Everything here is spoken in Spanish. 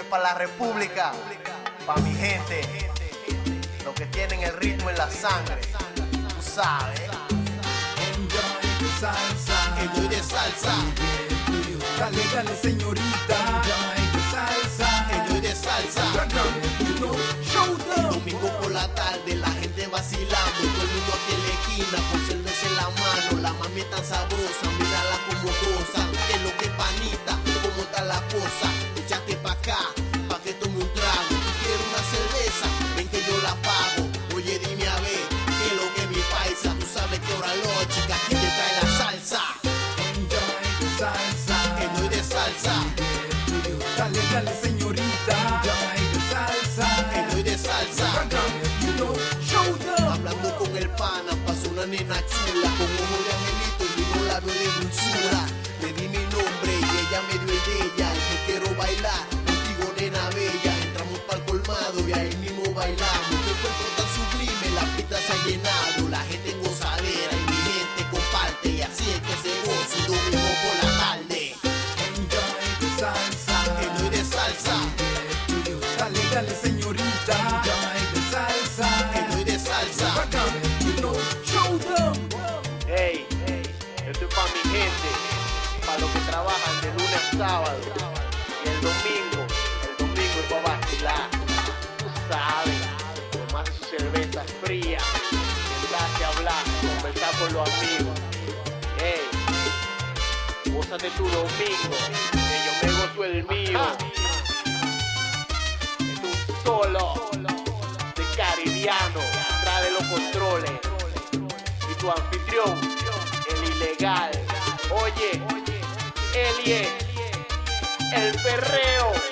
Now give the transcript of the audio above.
para la república, para mi gente, los que tienen el ritmo en la sangre, tú sabes. Enjoy de salsa, Enjoy de salsa, dale, dale señorita. Enjoy de salsa, enjoy de salsa. Show them. Domingo por la tarde, la gente vacilando, todo el mundo aquí en la esquina con cerveza en la mano. La mami es tan sabrosa, mírala como goza. Que lo que panita, cómo está la cosa. Échate pa' acá, pa' que tome un trago. ¿Tú quieres una cerveza? Ven que yo la pago. Oye, dime a ver, que lo que es mi paisa. Tú sabes que ahora lo chica, aquí te trae la salsa. Enjoy de salsa, Enjoy de salsa, dale, dale señorita. Enjoy de salsa, enjoy de salsa. show them. Hablando con el pana, pasó una nena chula, con ojos de angelito y unos labios de dulzura. Le di mi nombre y ella me dio el de ella. Yo quiero bailar contigo, nena bella. Entramos pa'l colmado y ahí mismo bailamos. Qué cuerpo tan sublime, la pista se ha llenado. La gente en gozadera y mi gente comparte. Y así es que se goza un domingo por la tarde. Enjoy de salsa, Enjoy de salsa, dale, dale señorita. Enjoy de salsa, enjoy de salsa. show them. Hey, esto es pa' mi gente, para los que trabajan de lunes a sábado. Y el domingo es pa' vacilar. Tú sabes, tomarse su cerveza fría, sentarse a hablar, conversar con los amigos. Hey, gózate tu domingo, que yo me gozo el mío. Es un solo de Caribiano, trae los controles. Y tu anfitrión, el ilegal. Oye, Elie, el perreo.